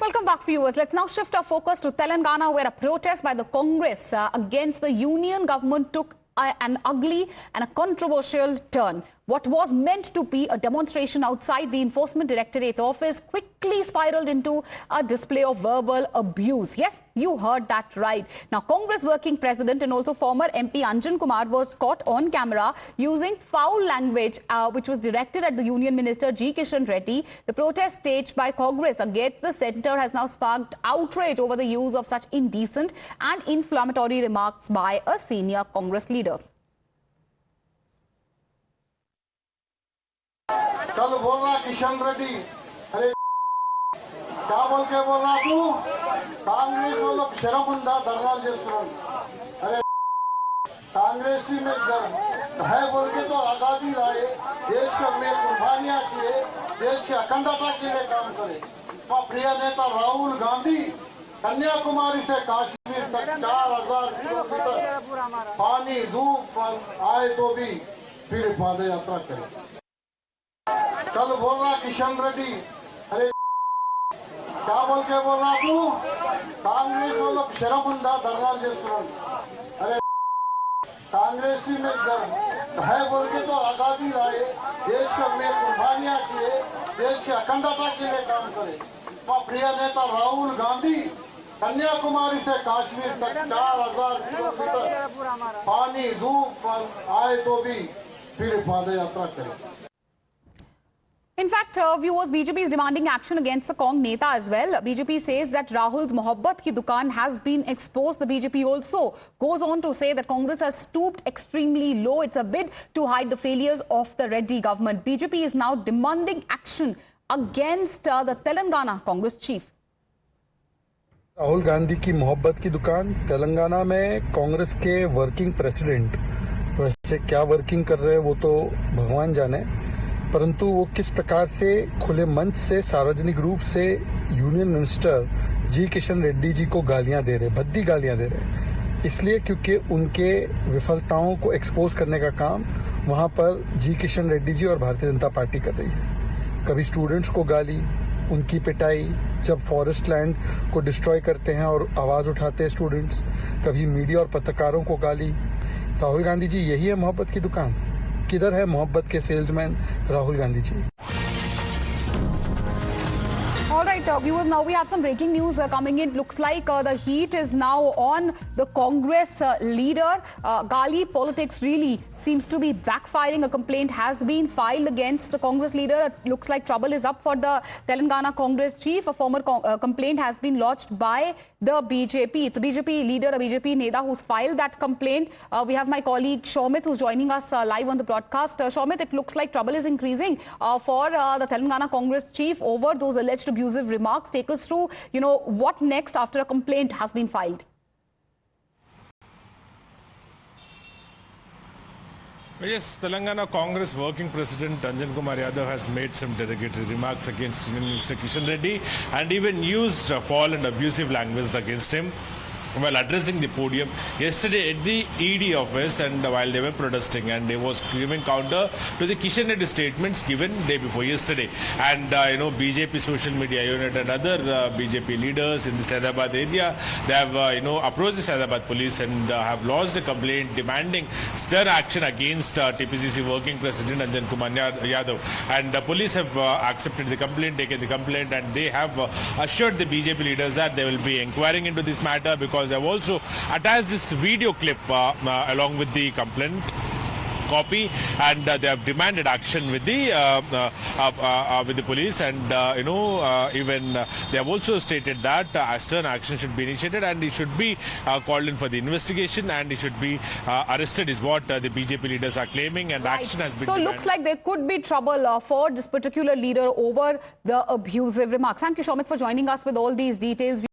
Welcome back, viewers. Let's now shift our focus to Telangana, where a protest by the Congress against the union government took an ugly and a controversial turn. What was meant to be a demonstration outside the Enforcement Directorate office quickly spiraled into a display of verbal abuse. Yes, you heard that right. Now, Congress working president and also former MP Anjan Kumar was caught on camera using foul language, which was directed at the Union Minister G. Kishan Reddy. The protest staged by Congress against the centre has now sparked outrage over the use of such indecent and inflammatory remarks by a senior Congress leader. कल बोल रहा किशन रेड्डी, अरे क्या बोल के बोल रहा तू? कांग्रेस वालों शर्म ఉందా धरना చేస్తున్నారు? अरे कांग्रेसी में है बोल के तो आजादी लाए, देश के लिए कुर्बानियां किए, देश की अखंडता के लिए काम करे। प्रिय नेता राहुल गांधी कन्याकुमारी से कश्मीर तक 4000 किलोमीटर पानी धूप आए तो भी फिर पद यात्रा करे। कल बोल रहा किशन रेड्डी, अरे क्या बोल के बोल रहा तू? कांग्रेस वालों शर्म ఉందా धरना చేస్తున్నారు? अरे कांग्रेसी में है बोल के तो आजादी लाए, देश के लिए कुर्बानियां किए, देश की अखंडता के लिए काम करे। प्रिय नेता राहुल गांधी कन्याकुमारी से कश्मीर तक 4000 किलोमीटर पानी धूप आए तो भी फिर पद यात्रा करे। In fact, viewers, BJP is demanding action against the Cong Neta as well. BJP says that Rahul's Mohabbat ki dukaan has been exposed. The BJP also goes on to say that Congress has stooped extremely low. It's a bid to hide the failures of the Reddy government. BJP is now demanding action against the Telangana Congress chief. Rahul Gandhi की मोहब्बत की दुकान तेलंगाना में कांग्रेस के working president वैसे क्या working कर रहे हैं वो तो भगवान जाने, परंतु वो किस प्रकार से खुले मंच से सार्वजनिक रूप से यूनियन मिनिस्टर जी किशन रेड्डी जी को गालियां दे रहे, भद्दी गालियां दे रहे, इसलिए क्योंकि उनके विफलताओं को एक्सपोज करने का काम वहां पर जी किशन रेड्डी जी और भारतीय जनता पार्टी कर रही है। कभी स्टूडेंट्स को गाली, उनकी पिटाई, जब फॉरेस्ट लैंड को डिस्ट्रॉय करते हैं और आवाज उठाते हैं स्टूडेंट्स, कभी मीडिया और पत्रकारों को गाली। राहुल गांधी जी, यही है मोहब्बत की दुकान? किधर है मोहब्बत के salesman Rahul Gandhi ji? All right, viewers, now we have some breaking news coming in. Looks like the heat is now on the Congress leader. Gali politics really seems to be backfiring. A complaint has been filed against the Congress leader. It looks like trouble is up for the Telangana Congress chief. A former complaint has been lodged by the BJP. It's a BJP leader, a BJP Neda who's filed that complaint. We have my colleague Shomit who's joining us live on the broadcast. Shomit, it looks like trouble is increasing for the Telangana Congress chief over those alleged abusive remarks. Take us through, what next after a complaint has been filed. Yes, Telangana Congress working president Anjan Kumar Yadav has made some derogatory remarks against Union Minister Kishan Reddy and even used foul and abusive language against him while addressing the podium yesterday at the ED office, and while they were protesting, and they was giving counter to the Kishan Reddy statements given day before yesterday. And BJP social media unit and other BJP leaders in the Saidabad area, they have approached the Saidabad police and have lodged a complaint demanding stern action against TPCC working president Anjan Kumar Yadav. And police have accepted the complaint, taken the complaint, and they have assured the BJP leaders that they will be inquiring into this matter, because they have also attached this video clip along with the complaint copy, and they have demanded action with the police, and even they have also stated that stern action should be initiated and he should be called in for the investigation and he should be arrested, is what the BJP leaders are claiming, and action has been demanded. Looks like there could be trouble for this particular leader over the abusive remarks. Thank you, Shomit, for joining us with all these details.